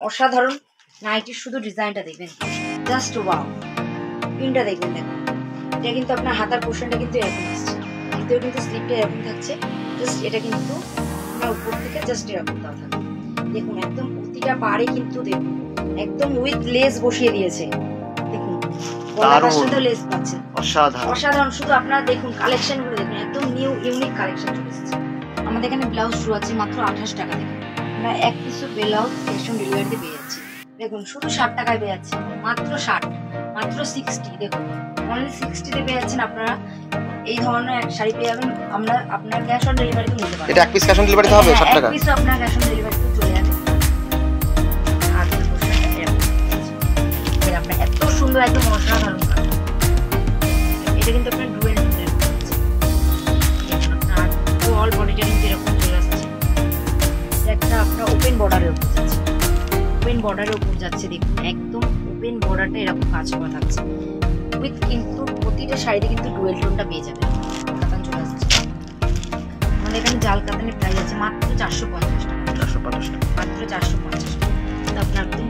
অসাধারণ নাইটির শুধু ডিজাইনটা দেখবেন, জাস্ট ওয়াও। প্রিন্টটা দেখবেন, দেখুন এটা কিন্তু আপনার হাতার পোর্শনটা কিন্তু এরকম আসছে, ভিতরে কিন্তু স্লিপটা এরকম থাকছে, জাস্ট এটা কিন্তু আপনার উপর থেকে জাস্ট এরকম দেওয়া থাকবে। দেখুন একদম প্রতিটা পাড়ে কিন্তু দেখুন একদম উইথ লেস বসিয়ে দিয়েছে। দেখুন গলার সাথে লেস পাচ্ছেন, অসাধারণ। শুধু আপনারা দেখুন কালেকশন গুলো দেখুন, একদম নিউ ইউনিক কালেকশন চলে এসেছে। আমাদের এখানে ব্লাউজ শুরু আছে মাত্র 28 টাকা থেকে। আমরা এক পিস ব্লাউজ ক্যাশ অন ডেলিভারিতে পেয়ে যাচ্ছি। দেখুন শুধু 60 টাকায় পেয়ে যাচ্ছি, মাত্র 60, মাত্র 60। দেখুন অনলি 60 পেয়ে যাচ্ছেন আপনারা। এই ধরনের এক শাড়ি পেয়ে যাবেন। আমরা আপনার ক্যাশ অন ডেলিভারিতে নিতে পারবেন। এটা এক পিস ক্যাশ অন ডেলিভারিতে হবে 60 টাকা। এক পিস আপনার ক্যাশ অন ডেলিভারিতে চলে যাবে। আর এটা আপনার এত সুন্দর একদম অসাধারণ কালার। এটা কিন্তু আপনার ডুয়েল টোনের আছে। আপনার অল বডিটা কিন্তু এরকম চলে আসছে। একটা আপনার ওপেন বর্ডারের উপর যাচ্ছে, ওপেন বর্ডারের উপর যাচ্ছে। দেখুন একদম ওপেন বর্ডারটা এরকম কাজ করা থাকছে উইথ, কিন্তু প্রতিটা শাড়িতে কিন্তু ডুয়েল টোনটা পেয়ে যাবে। কাতান চলে আসছে। আমাদের এখানে জাল কাতানের প্রাইস আছে মাত্র 450 টাকা। 450 টাকা, মাত্র 450 টাকা। আপনার একদম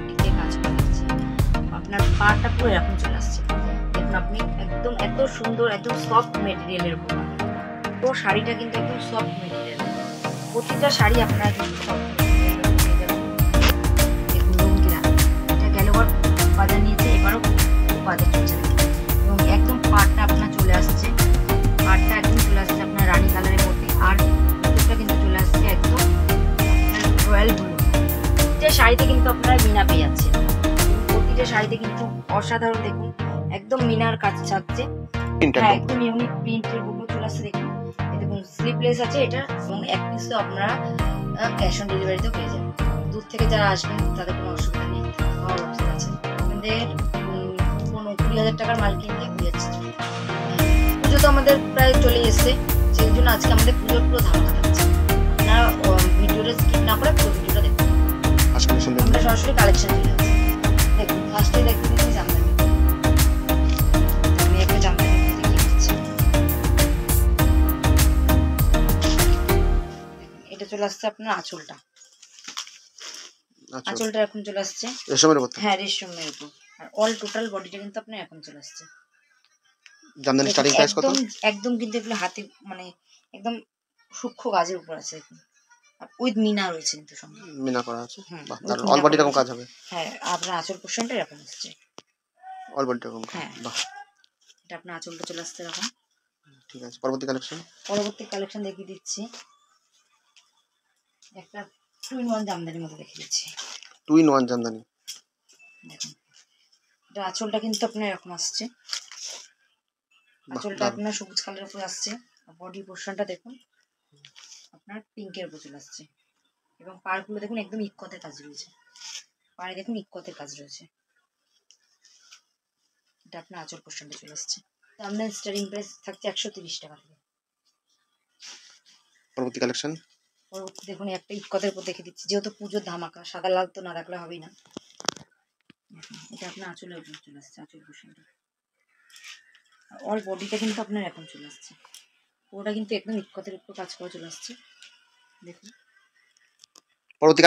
বুটিকে কাজ করা থাকছে। আপনার পাড়টা পুরো এরকম চলে আসছে। দেখুন আপনি একদম এত সুন্দর, একদম সফট মেটেরিয়ালের উপর পুরো শাড়িটা কিন্তু একদম সফট মেটেরিয়াল। প্রতিটা শাড়ি আপনারা কিন্তু সফট মেটেরিয়াল পেয়ে যাবেন। দেখুন রঙিনা এটা গ্যালোয়ার বাজার নিয়েছে, এবারও বাজার চলছে এবং একদম পাড়টা আপনার চলে আসছে। পাড়টা একদম চলে আসছে আপনার রানী কালারের মধ্যে, আর ভিতরটা কিন্তু চলে আসছে একদম রয়্যাল ব্লু। প্রতিটা শাড়িতে কিন্তু আপনারা মিনা পেয়ে যাচ্ছেন। প্রতিটা শাড়িতে কিন্তু অসাধারণ দেখুন একদম মিনার কাজ থাকছে। হ্যাঁ একদম ইউনিক প্রিন্টের উপর চলে আসছে। দেখুন দেখুন স্লিপলেস আছে এটা, এবং এক পিস তো আপনারা ক্যাশ অন ডেলিভারিতেও পেয়ে যাবেন। দূর থেকে যারা আসবেন তাদের কোনো অসুবিধা নেই, খাওয়ার ব্যবস্থা আছে। আমাদের 20,000 টাকার মাল কিনতে দিয়ে যাচ্ছে। পুজো তো আমাদের প্রায় চলে এসছে, সেই জন্য আজকে আমাদের পুজোর পুরো ধামাকা থাকছে। আপনারা ভিডিওটা স্কিপ না করে পুরো ভিডিওটা দেখুন। আমরা সরাসরি কালেকশন চলে যাচ্ছি। দেখুন ফার্স্টে দেখতে দিচ্ছি জামদানি। আমি একটা জামদানি দেখিয়ে দিচ্ছি। এটা চলে আসছে আপনার আঁচলটা। আঁচলটা এখন চলে আসছে রেশমের উপর। হ্যাঁ রেশমের উপর। আর অল টোটাল বডিটা কিন্তু আপনার এখন চলে আসছে। জামদানি স্টার্টিং প্রাইস কত? একদম কিন্তু এগুলো হাতে মানে একদম সূক্ষ্ম কাজের উপর আছে। উইথ মিনা রয়েছে কিন্তু সঙ্গে মিনা করা আছে। বাহ দারুণ। অল বডি এরকম কাজ হবে। হ্যাঁ আপনার আঁচল পোরশনটা এরকম আসছে। অল বডি এরকম। হ্যাঁ বাহ এটা আপনার আঁচলটা চলে আসছে এরকম। ঠিক আছে, পরবর্তী কালেকশন দেখিয়ে দিচ্ছি। একটা 2 in 1 জামদানির মধ্যে দেখিয়ে দিচ্ছি। 2 in 1 জামদানি। দেখুন এটা আঁচলটা কিন্তু আপনার এরকম আসছে। আঁচলটা আপনার সবুজ কালারের উপর আসছে। বডি পোরশনটা দেখুন আপনার পিঙ্কের উপর চলে আসছে, এবং পাড়গুলো দেখুন একদম ইক্কতের কাজ রয়েছে। পাড়ে দেখুন ইক্কতের কাজ রয়েছে। এটা আপনার আঁচল পোরশনটা চলে আসছে। আমাদের স্টার্টিং প্রাইস থাকছে 130 টাকা থেকে। পরবর্তী কালেকশন দেখুন একটা ইক্কতের উপর দেখে দিচ্ছি, যেহেতু পুজোর ধামাকা, সাদা লাল তো না রাখলে হবেই না। এটা আপনার আঁচলের উপর চলে আসছে, আঁচল পোরশনটা। অল বডিটা কিন্তু আপনার এখন চলে আসছে, পুরোটা কিন্তু একদম ইক্কতের উপর কাজ করে চলে আসছে। দেখুন পরবর্তী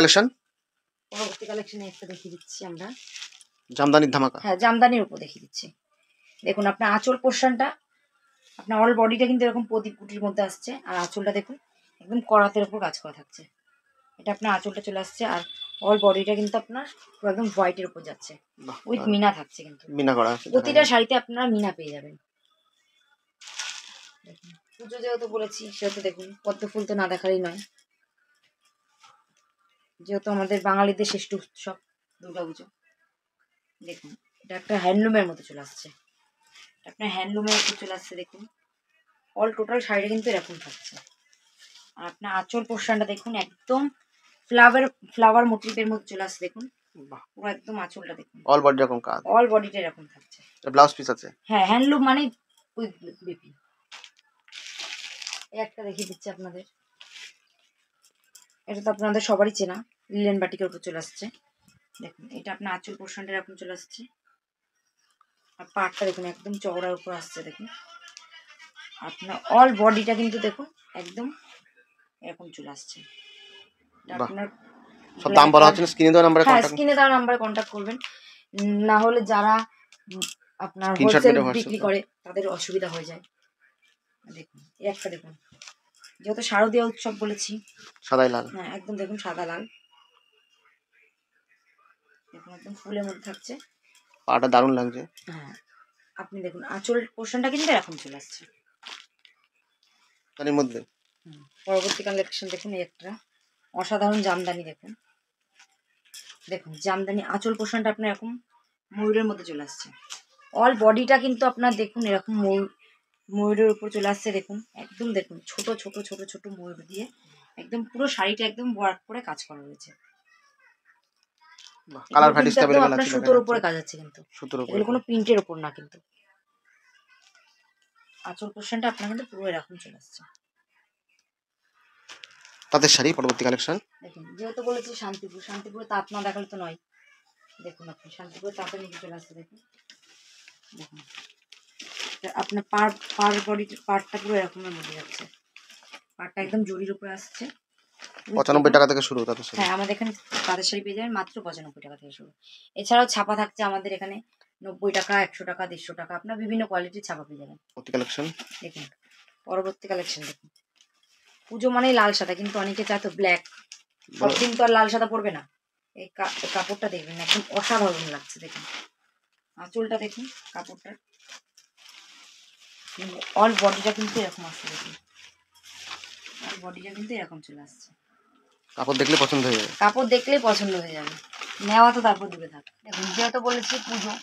কালেকশনে একটা দেখিয়ে দিচ্ছি আমরা জামদানির ধামাকা। হ্যাঁ জামদানির উপর দেখিয়ে দিচ্ছি। দেখুন আপনার আঁচল পোরশনটা আপনার অল বডিটা কিন্তু এরকম প্রদীপ কুটির মধ্যে আসছে, আর আঁচলটা দেখুন একদম করাতের উপর কাজ করা থাকছে। এটা আপনার আঁচলটা চলে আসছে, আর অল বডিটা কিন্তু আপনার একদম হোয়াইটের উপর যাচ্ছে, উইথ মিনা থাকছে। কিন্তু মিনা করা আছে প্রতিটা শাড়িতে আপনারা মিনা পেয়ে যাবেন। পুজো যেহেতু বলেছি সেহেতু দেখুন পদ্ম ফুল তো না দেখারই নয়, যেহেতু আমাদের বাঙালিদের শ্রেষ্ঠ উৎসব দুর্গাপুজো। দেখুন এটা একটা হ্যান্ডলুমের মতো চলে আসছে, আপনার হ্যান্ডলুমের মতো চলে আসছে। দেখুন অল টোটাল শাড়িটা কিন্তু এরকম থাকছে। আর আপনার আঁচল পোরশনটা দেখুন একদম ফ্লাওয়ার মোটিভের মধ্যে চলে আসছে। দেখুন পুরো একদম আঁচলটা দেখুন অল বডি এরকম কাজ, অল বডিটা এরকম থাকছে। ব্লাউজ পিস আছে। হ্যাঁ হ্যান্ডলুম মানে উইথ বিপি। এই একটা দেখিয়ে দিচ্ছি আপনাদের, এটা তো আপনাদের সবারই চেনা, লিলেন বাটিকের উপর চলে আসছে। দেখুন এটা আপনার আঁচল পোরশনটা এরকম চলে আসছে, আর পাড়টা দেখুন একদম চওড়ার উপর আসছে। দেখুন আপনার অল বডিটা কিন্তু দেখুন একদম এরকম চলে আসছে। আপনার সব দাম বলা হচ্ছে না, স্ক্রিনে দেওয়া নাম্বারে হ্যাঁ কন্টাক্ট স্ক্রিনে দেওয়া নাম্বারে কন্ট্যাক্ট করবেন। না হলে যারা আপনার স্ক্রিনশট হোলসেল মেরে হোয়াটসঅ্যাপ বিক্রি করে তাদের অসুবিধা হয়ে যায়। দেখুন এই একটা দেখুন, যেহেতু শারদীয় উৎসব বলেছি, সাদাই লাল। হ্যাঁ একদম দেখুন সাদা লাল, দেখুন একদম ফুলের মধ্যে থাকছে। পাটা দারুণ লাগছে। হ্যাঁ আপনি দেখুন আঁচল পোর্শনটা কিন্তু এরকম চলে আসছে। তার মধ্যে পরবর্তী কালেকশন দেখুন, এই একটা অসাধারণ জামদানি। দেখুন দেখুন জামদানি আঁচল পোর্শনটা আপনার এরকম ময়ূরের মধ্যে চলে আসছে। অল বডিটা কিন্তু আপনার দেখুন এরকম ময়ূরের উপর চলে আসছে। দেখুন একদম দেখুন ছোট ছোট ছোট ছোট ময়ূর দিয়ে একদম পুরো শাড়িটা একদম ওয়ার্ক করে কাজ করা হয়েছে। কালার ভ্যারিয়েশন একদম अवेलेबल আপনার আছে, সুতোর উপরে কাজ আছে, কিন্তু সুতোর উপরে, এগুলো কোনো প্রিন্টের উপর না। কিন্তু আঁচল পোর্শনটা আপনার কিন্তু পুরো এরকম চলে আসছে। তাদের শাড়ি পরবর্তী কালেকশন দেখুন যেহেতু বলেছি শান্তিপুর, শান্তিপুরে তাঁত না দেখালে তো নয়। দেখুন আপনি শান্তিপুরে তাঁতের নিচে চলে আসছে। দেখুন দেখুন আপনার পার বডি পার্টটা পুরো এরকমের মধ্যে যাচ্ছে। পার্টটা একদম জরির উপরে আসছে। 95 টাকা থেকে শুরু তাদের শাড়ি। হ্যাঁ আমাদের এখানে তাঁতের শাড়ি পেয়ে যাবেন মাত্র 95 টাকা থেকে শুরু। এছাড়াও ছাপা থাকছে আমাদের এখানে 90 টাকা, 100 টাকা, 150 টাকা, আপনার বিভিন্ন কোয়ালিটির ছাপা পেয়ে যাবেন। পরবর্তী কালেকশন দেখুন পরবর্তী কালেকশন দেখুন, পুজো মানেই লাল সাদা, কিন্তু অনেকে চায় তো ব্ল্যাক, সব দিন তো আর লাল সাদা পড়বে না। এই কাপড়টা দেখবেন একদম অসাধারণ লাগছে। দেখুন আঁচলটা দেখুন, কাপড়টা অল বডিটা কিন্তু এরকম আসছে। দেখুন অল বডিটা কিন্তু এরকম চলে আসছে। কাপড় দেখলে পছন্দ হয়ে যাবে, কাপড় দেখলেই পছন্দ হয়ে যাবে, নেওয়া তো তারপর দূরে থাক। দেখুন যেহেতু বলেছি পুজো,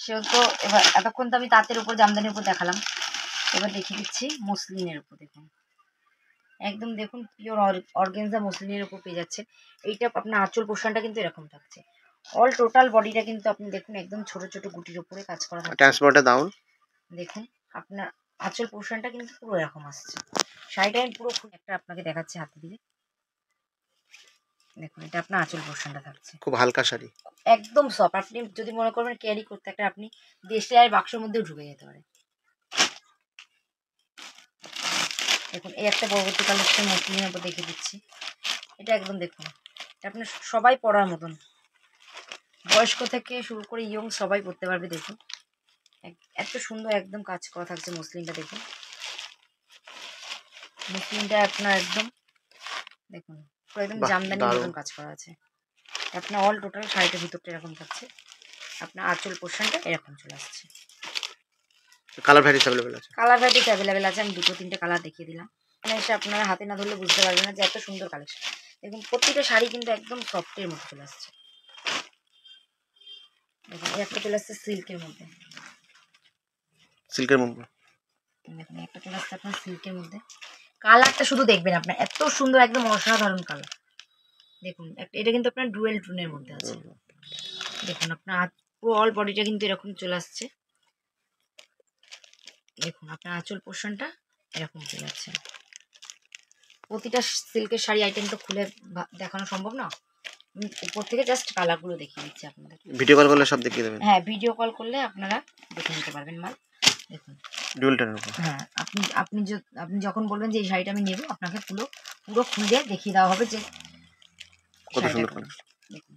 সেহেতু এবার এতক্ষণ তো আমি তাঁতের উপর জামদানির উপর দেখালাম, এবার দেখিয়ে দিচ্ছি মসলিনের উপর। দেখুন একদম দেখুন পিওর অর্গানজা মসলিনের উপর পেয়ে যাচ্ছে। এইটা আপনার আঁচল পোর্শনটা কিন্তু এরকম থাকছে। অল টোটাল বডিটা কিন্তু আপনি দেখুন একদম ছোট ছোট গুটির উপরে কাজ করা থাকছে। ট্রান্সপোর্টে দাউন দেখুন আপনার আঁচল পোর্শনটা কিন্তু পুরো এরকম আসছে। শাড়িটা আমি পুরো একটা আপনাকে দেখাচ্ছি হাতে দিয়ে। দেখুন এটা আপনার আঁচল পোর্শনটা থাকছে, খুব হালকা শাড়ি, একদম সফট। আপনি যদি মনে করবেন ক্যারি করতে, একটা আপনি দেশলাই বাক্সের মধ্যেও ঢুকে যেতে পারে। দেখুন এই একটা পরবর্তী কালেকশন মসলিনের উপর দেখিয়ে দিচ্ছি। এটা একদম দেখুন এটা আপনার সবাই পরার মতন, বয়স্ক থেকে শুরু করে ইয়ং সবাই পরতে পারবে। দেখুন এত সুন্দর একদম কাজ করা থাকছে মসলিনটা। দেখুন মসলিনটা আপনার একদম দেখুন পুরো একদম জামদানির মতন কাজ করা আছে। আপনার অল টোটাল শাড়িটার ভিতরটা এরকম থাকছে। আপনার আঁচল পোর্শনটা এরকম চলে আসছে। কালার ভ্যারিয়েশন अवेलेबल আছে, কালার ভ্যারিয়েশন অ্যাভেলেবেল আছে। আমি 2-3টে কালার দেখিয়ে দিলাম। মানে এসে আপনারা হাতে না ধরলে বুঝতে পারবেন না যে এত সুন্দর কালেকশন। দেখুন প্রত্যেকটা শাড়ি কিন্তু একদম সফটের মধ্যে চলে আসছে। দেখুন এই একটা চলে আসছে সিল্কের মধ্যে, সিল্কের মধ্যে। দেখুন একটা চলে আসছে আপনার সিল্কের মধ্যে। কালারটা শুধু দেখবেন আপনার এত সুন্দর, একদম অসাধারণ কালার। দেখুন এটা কিন্তু আপনার ডুয়েল টোনের মধ্যে আছে। দেখুন আপনার পুরো অল বডিটা কিন্তু এরকম চলে আসছে। দেখুন আপনার আঁচল পোর্শনটা এরকম চলে যাচ্ছে। প্রতিটা সিল্কের শাড়ি আইটেম তো খুলে দেখানো সম্ভব না, উপর থেকে জাস্ট কালারগুলো দেখিয়ে দিচ্ছি আপনাদের। ভিডিও কল করলে সব দেখিয়ে দেবেন। হ্যাঁ ভিডিও কল করলে আপনারা দেখে নিতে পারবেন মাল। দেখুন ডুয়েল টোনের উপর। হ্যাঁ আপনি যখন বলবেন যে এই শাড়িটা আমি নেব, আপনাকে পুরো খুলে দেখিয়ে দেওয়া হবে যে কত সুন্দর। দেখুন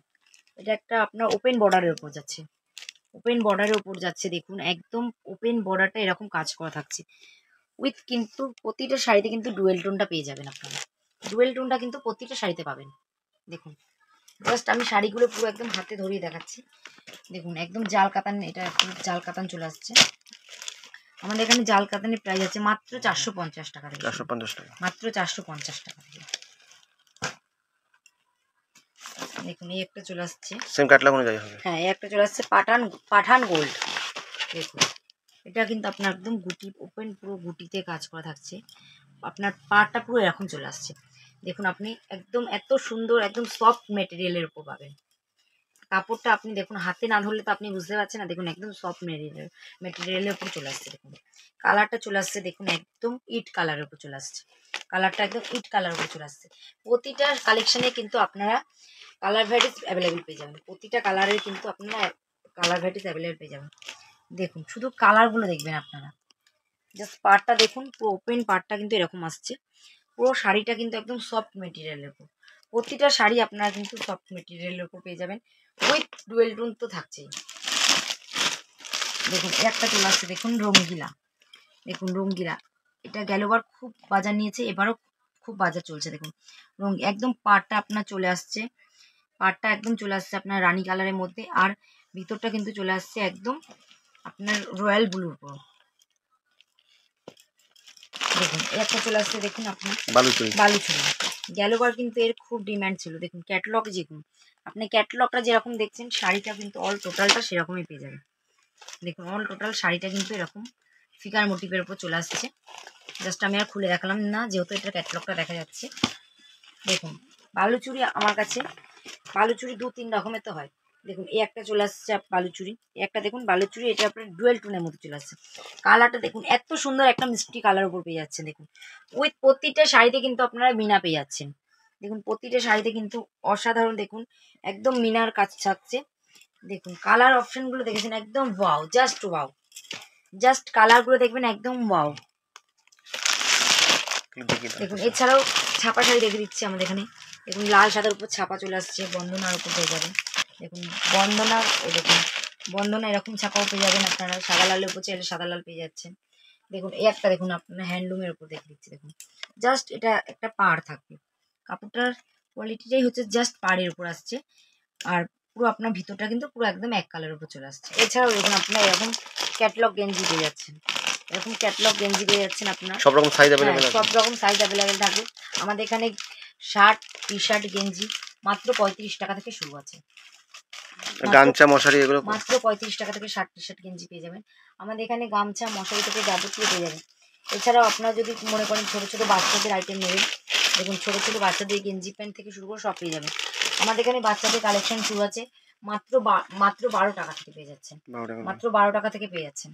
এটা একটা আপনার ওপেন বর্ডারের উপর যাচ্ছে, ওপেন বর্ডারের উপর যাচ্ছে। দেখুন একদম ওপেন বর্ডারটা এরকম কাজ করা থাকছে উইথ, কিন্তু প্রতিটা শাড়িতে কিন্তু ডুয়েল টোনটা পেয়ে যাবেন আপনারা। ডুয়েল টোনটা কিন্তু প্রতিটা শাড়িতে পাবেন। দেখুন জাস্ট আমি শাড়িগুলো পুরো একদম হাতে ধরিয়ে দেখাচ্ছি। দেখুন একদম জাল কাতান, এটা একদম জাল কাতান চলে আসছে। আমাদের এখানে জাল কাতানের প্রাইস আছে মাত্র 450 টাকা থেকে। 450 টাকা, মাত্র 450 টাকা থেকে। দেখুন এই একটা চলে আসছে, সেম ক্যাটালগ অনুযায়ী হবে। হ্যাঁ এই একটা চলে আসছে পাঠান গোল্ড। দেখুন এটা কিন্তু আপনার একদম গুটি ওপেন, পুরো গুটিতে কাজ করা থাকছে। আপনার পাড়টা পুরো এরকম চলে আসছে। দেখুন আপনি একদম এত সুন্দর একদম সফট মেটেরিয়ালের উপর পাবেন। কাপড়টা আপনি দেখুন হাতে না ধরলে তো আপনি বুঝতে পারছেন না। দেখুন একদম সফট মেটেরিয়ালের উপর চলে আসছে। দেখুন কালারটা চলে আসছে, দেখুন একদম ইট কালারের উপর চলে আসছে। কালারটা একদম ইট কালারের উপর চলে আসছে। প্রতিটা কালেকশানে কিন্তু আপনারা কালার ভ্যারাইটিস অ্যাভেলেবেল পেয়ে যাবেন। প্রতিটা কালারের কিন্তু আপনারা কালার ভ্যারাইটিস অ্যাভেলেবেল পেয়ে যাবেন। দেখুন শুধু কালারগুলো দেখবেন আপনারা, জাস্ট পাড়টা দেখুন পুরো ওপেন পাড়টা কিন্তু এরকম আসছে। পুরো শাড়িটা কিন্তু একদম সফট মেটেরিয়ালের উপর, প্রতিটা শাড়ি আপনারা কিন্তু সফট মেটেরিয়ালের উপর পেয়ে যাবেন, উইথ ডুয়েল টোন তো থাকছেই। দেখুন একটা চলে আসছে, দেখুন রঙ্গিলা, দেখুন রঙ্গিলা, এটা গেলবার খুব বাজার নিয়েছে, এবারও খুব বাজার চলছে। দেখুন একদম পাড়টা আপনার চলে আসছে, পাড়টা একদম চলে আসছে আপনার রানী কালারের মধ্যে, আর ভিতরটা কিন্তু চলে আসছে একদম আপনার রয়্যাল ব্লুর উপর। দেখুন একটা চলে আসছে, দেখুন আপনার বালুচুরি। গেলবার কিন্তু এর খুব ডিমান্ড ছিল। দেখুন ক্যাটলগ, দেখুন আপনি ক্যাটলগটা যেরকম দেখছেন শাড়িটা কিন্তু অল টোটালটা সেরকমই পেয়ে যাবেন। দেখুন অল টোটাল শাড়িটা কিন্তু এরকম ফিগার মোটিভের উপর চলে আসছে। জাস্ট আমি আর খুলে দেখালাম না, যেহেতু এটা ক্যাটলগটা দেখা যাচ্ছে। দেখুন বালুচুরি আমার কাছে বালুচুরি 2-3 রকমের তো হয়। দেখুন এই একটা চলে আসছে বালুচুরি, একটা দেখুন বালুচুরি, এটা আপনার ডুয়েল টোনের মধ্যে চলে আসছে। কালারটা দেখুন এত সুন্দর একটা মিষ্টি কালার উপর পেয়ে যাচ্ছেন। দেখুন উইথ প্রতিটা শাড়িতে কিন্তু আপনারা মিনা পেয়ে যাচ্ছেন। দেখুন প্রতিটা শাড়িতে কিন্তু অসাধারণ, দেখুন একদম মিনার কাজ থাকছে। দেখুন কালার অপশনগুলো দেখেছেন, একদম ওয়াও, জাস্ট ওয়াও, জাস্ট কালারগুলো দেখবেন একদম ওয়াও। দেখুন এছাড়াও ছাপা শাড়ি দেখে দিচ্ছি আমাদের এখানে। দেখুন লাল সাদার উপর ছাপা চলে আসছে, বন্দনার উপর পেয়ে যাবেন। দেখুন বন্দনার, দেখুন বন্দনা এরকম ছাপাও পেয়ে যাবেন আপনারা, সাদা লালের উপর চাইলে সাদা লাল পেয়ে যাচ্ছেন। দেখুন এই একটা দেখুন আপনার হ্যান্ডলুমের উপর দেখে দিচ্ছি। দেখুন জাস্ট এটা একটা পাড় থাকবে, কাপড়টার কোয়ালিটিটাই হচ্ছে জাস্ট পাড়ের উপর আসছে, আর পুরো আপনার ভিতরটা কিন্তু পুরো একদম এক কালারের উপর চলে আসছে। এছাড়াও দেখুন আপনার এরকম ক্যাটলগ গেঞ্জি পেয়ে যাচ্ছেন, এরকম ক্যাটলগ গেঞ্জি পেয়ে যাচ্ছেন আপনার, সব রকম সাইজ अवेलेबल আছে, সব রকম সাইজ অ্যাভেলেবেল থাকবে আমাদের এখানে। শার্ট, টি শার্ট, গেঞ্জি মাত্র 35 টাকা থেকে শুরু আছে। গামছা মশারি এগুলো মাত্র 35 টাকা থেকে শার্ট, টি শার্ট, গেঞ্জি পেয়ে যাবেন আমাদের এখানে। গামছা মশারি থেকে যাবতীয় পেয়ে যাবেন। এছাড়াও আপনারা যদি মনে করেন ছোটো ছোটো বাচ্চাদের আইটেম নেবেন, দেখুন ছোটো ছোটো বাচ্চাদের গেঞ্জি প্যান্ট থেকে শুরু করে সব পেয়ে যাবেন আমাদের এখানে। বাচ্চাদের কালেকশন শুরু আছে মাত্র 12 টাকা থেকে পেয়ে যাচ্ছেন, মাত্র 12 টাকা থেকে পেয়ে যাচ্ছেন।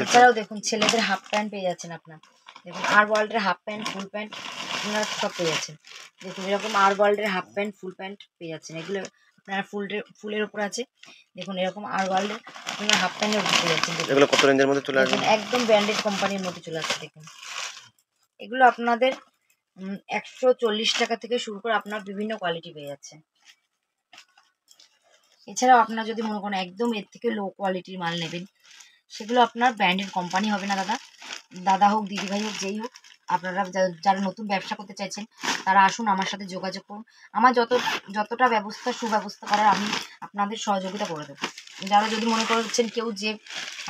এছাড়াও দেখুন ছেলেদের হাফ প্যান্ট পেয়ে যাচ্ছেন আপনার। দেখুন আর ওয়ার্ল্ডের হাফ প্যান্ট, ফুল প্যান্ট আপনারা সব পেয়ে যাচ্ছেন। দেখুন এরকম আর ওয়ার্ল্ডের হাফ প্যান্ট, ফুল প্যান্ট পেয়ে যাচ্ছেন। এগুলো আপনারা ফুলের উপর আছে। দেখুন এরকম আর ওয়ার্ল্ডের আপনারা হাফ প্যান্টের উপর পেয়ে যাচ্ছেন। এগুলো কত রেঞ্জের মধ্যে চলে আসবে? একদম ব্র্যান্ডেড কোম্পানির মধ্যে চলে আসছে। দেখুন এগুলো আপনাদের 140 টাকা থেকে শুরু করে আপনার বিভিন্ন কোয়ালিটি পেয়ে যাচ্ছে। এছাড়াও আপনারা যদি মনে করেন একদম এর থেকে লো কোয়ালিটির মাল নেবেন, সেগুলো আপনার ব্র্যান্ডেড কোম্পানি হবে না দাদা হোক, দিদিভাই হোক, যেই হোক, আপনারা যারা নতুন ব্যবসা করতে চাইছেন তারা আসুন আমার সাথে যোগাযোগ করুন। আমার যতটা সুব্যবস্থা করার আমি আপনাদের সহযোগিতা করে দেবো। যারা যদি মনে করছেন কেউ যে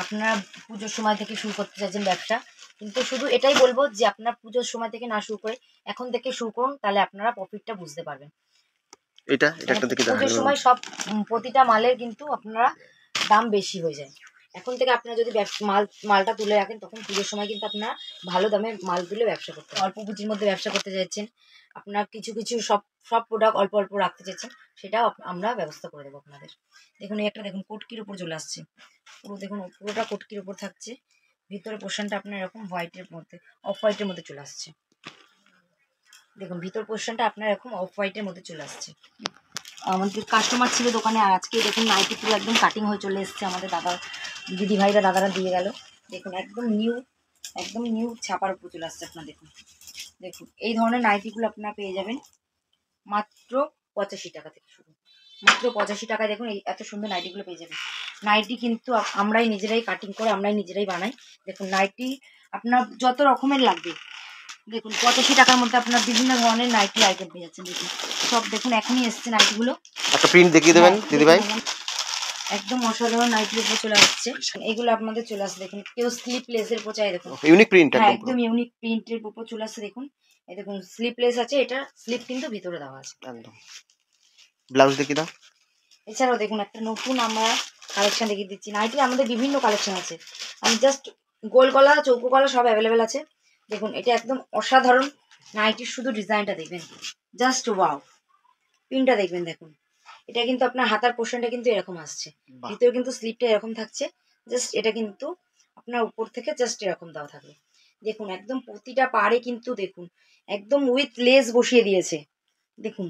আপনারা পুজোর সময় থেকে শুরু করতে চাইছেন ব্যবসা, কিন্তু শুধু এটাই বলবো যে আপনার পুজোর সময় থেকে না শুরু করে এখন থেকে শুরু করুন, তাহলে আপনারা প্রফিটটা বুঝতে পারবেন। এটা একটা দেখি, পুজোর সময় সব প্রতিটা মালের কিন্তু আপনারা দাম বেশি হয়ে যায়। এখন থেকে আপনারা যদি মালটা তুলে রাখেন, তখন পুজোর সময় কিন্তু আপনারা ভালো দামে মাল তুলে ব্যবসা করতে, অল্প পুঁজির মধ্যে ব্যবসা করতে চাইছেন, আপনার কিছু সব প্রোডাক্ট অল্প অল্প রাখতে চাইছেন, সেটাও আমরা ব্যবস্থা করে দেবো আপনাদের। দেখুন এই একটা দেখুন কোটকির উপর চলে আসছে, পুরো দেখুন পুরোটা কোটকির উপর থাকছে। ভিতরের পোর্শনটা আপনার এরকম হোয়াইটের মধ্যে, অফ হোয়াইটের মধ্যে চলে আসছে। দেখুন ভিতর পোর্শনটা আপনার এরকম অফ হোয়াইটের মধ্যে চলে আসছে। আমাদের কাস্টমার ছিল দোকানে, আর আজকে দেখুন নাইটি পুরো একদম কাটিং হয়ে চলে এসছে। আমাদের দাদারা দিয়ে গেল। দেখুন একদম নিউ ছাপার উপর চলে আসছে আপনার। দেখুন এই ধরনের নাইটিগুলো আপনারা পেয়ে যাবেন মাত্র 85 টাকা থেকে শুরু, মাত্র 85 টাকায়। দেখুন এই এত সুন্দর নাইটিগুলো পেয়ে যাবেন। নাইটি কিন্তু আমরাই নিজেরাই কাটিং করে আমরাই নিজেরাই বানাই। দেখুন নাইটি আপনার যত রকমের লাগবে, দেখুন 85 টাকার মধ্যে আপনার বিভিন্ন ধরনের নাইটি আইটেম পেয়ে যাচ্ছেন। দেখুন সব দেখুন এখনই এসছে নাইটিগুলো। একটা প্রিন্ট দেখিয়ে দেবেন দিদিভাই। একদম অসাধারণ নাইটির উপর চলে আসছে। এগুলো আপনাদের চলে আসছে। দেখুন কেউ স্লিপলেসের উপর চাই, দেখুন ইউনিক প্রিন্ট, একদম ইউনিক প্রিন্টের উপর চলে আসছে। দেখুন এই দেখুন স্লিপলেস আছে, এটা স্লিপ কিন্তু ভিতরে দেওয়া আছে একদম। ব্লাউজ দেখিয়ে দাও। এছাড়াও দেখুন একটা নতুন আমরা কালেকশন দেখিয়ে দিচ্ছি। নাইটি আমাদের বিভিন্ন কালেকশন আছে, আমি জাস্ট গোল গলা, চৌকো গলা সব অ্যাভেলেবেল আছে। দেখুন এটা একদম অসাধারণ নাইটির, শুধু ডিজাইনটা দেখবেন, জাস্ট ওয়াও। পিনটা দেখবেন, দেখুন এটা কিন্তু আপনার হাতার পোর্শনটা কিন্তু এরকম আসছে, ভিতরে কিন্তু স্লিপটা এরকম থাকছে। জাস্ট এটা কিন্তু আপনার উপর থেকে জাস্ট এরকম দেওয়া থাকবে। দেখুন একদম প্রতিটা পাড়ে কিন্তু দেখুন একদম উইথ লেস বসিয়ে দিয়েছে। দেখুন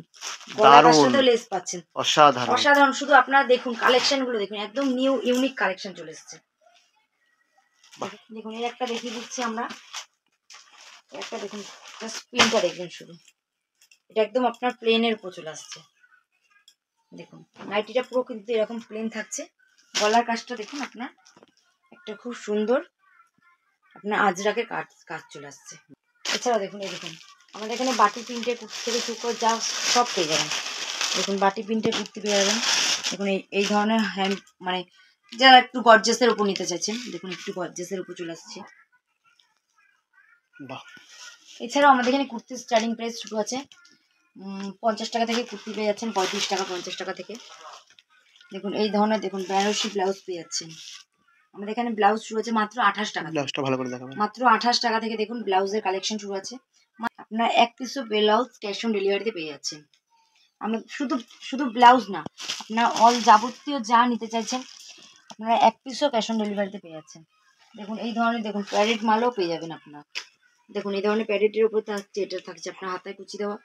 গলার সাথে লেস পাচ্ছেন, অসাধারণ। শুধু আপনারা দেখুন কালেকশনগুলো দেখুন, একদম নিউ ইউনিক কালেকশন চলে এসেছে। দেখুন এর একটা দেখিয়ে দিচ্ছি আমরা, একটা দেখুন জাস্ট প্রিন্টটা দেখবেন শুধু। এটা একদম আপনার প্লেনের উপর চলে আসছে। দেখুন নাইটিটা পুরো কিন্তু এরকম প্লেন থাকছে। গলার কাজটা দেখুন আপনার একটা খুব সুন্দর আপনার আজরাকের কাজ চলে আসছে। এছাড়াও দেখুন এই দেখুন আমাদের এখানে বাটি প্রিন্টের কুর্তি থেকে শুরু করে যা সব পেয়ে যাবেন। দেখুন বাটি প্রিন্টের কুর্তি পেয়ে যাবেন। দেখুন এই ধরনের হ্যান্ড মানে যারা একটু গর্জাসের উপর নিতে চাইছেন, দেখুন একটু গর্জাসের উপর চলে আসছে। বাহ। এছাড়াও আমাদের এখানে কুর্তির স্টার্টিং প্রাইস শুরু আছে 50 টাকা থেকে কুর্তি পেয়ে যাচ্ছেন, 35 টাকা 50 টাকা থেকে। দেখুন এই ধরনের দেখুন বেনারসি ব্লাউজ পেয়ে যাচ্ছেন। আমাদের এখানে ব্লাউজ শুরু আছে মাত্র 28 টাকা থেকে। ব্লাউজটা ভালো করে দেখাবেন। মাত্র 28 টাকা থেকে দেখুন ব্লাউজের কালেকশন শুরু আছে। আপনার এক পিসও ব্লাউজ ক্যাশ অন ডেলিভারিতে পেয়ে যাচ্ছেন। আমি শুধু ব্লাউজ না, আপনার অল যাবতীয় যা নিতে চাইছেন আপনারা এক পিসও ক্যাশ অন ডেলিভারিতে পেয়ে যাচ্ছেন। দেখুন এই ধরনের দেখুন প্যারেড মালও পেয়ে যাবেন আপনার। দেখুন এই ধরনের প্যারেটের উপর থাকছে, এটা থাকছে আপনার হাতায় কুচি দেওয়া,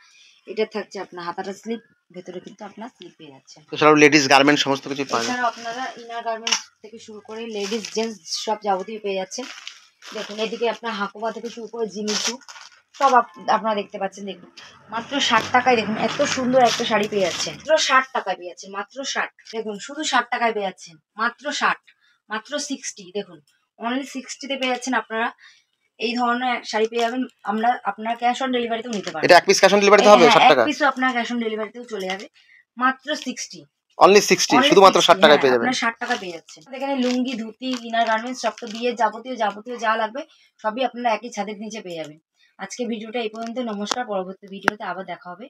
এটা থাকছে আপনার হাতাটা স্লিপ, ভেতরে কিন্তু আপনার স্লিপ পেয়ে যাচ্ছে। এছাড়াও লেডিস গার্মেন্ট সমস্ত কিছু পাওয়া যায়। এছাড়াও আপনারা ইনার গার্মেন্টস থেকে শুরু করে লেডিস জেন্টস সব যাবতীয় পেয়ে যাচ্ছেন। দেখুন এদিকে আপনার হাকুবা থেকে শুরু করে জিমিচু সব আপনারা দেখতে পাচ্ছেন। দেখুন মাত্র 60 টাকায় দেখুন এত সুন্দর একটা শাড়ি পেয়ে যাচ্ছেন। মাত্র 60 টাকায় পেয়ে যাচ্ছেন, মাত্র 60। দেখুন শুধু 60 টাকায় পেয়ে যাচ্ছেন, মাত্র 60, মাত্র 60। দেখুন অনলি 60-তে পেয়ে যাচ্ছেন আপনারা এই ধরনের শাড়ি পেয়ে যাবেন। আমরা আপনার ক্যাশ অন ডেলিভারিতেও নিতে পারবেন। এটা এক পিস ক্যাশ অন ডেলিভারিতে হবে 60 টাকা। এক পিসও আপনার ক্যাশ অন ডেলিভারিতেও চলে যাবে, মাত্র 60। অনলি 60 শুধুমাত্র 60 টাকায় পেয়ে যাবেন। আপনার 60 টাকা পেয়ে যাচ্ছেন। এখানে লুঙ্গি ধুতি ইনার গার্মেন্টস সব তো বিয়ে যাবতীয় যা লাগবে সবই আপনারা একই ছাদের নিচে পেয়ে যাবেন। আজকে ভিডিওটা এই পর্যন্ত। নমস্কার, পরবর্তী ভিডিওতে আবার দেখা হবে।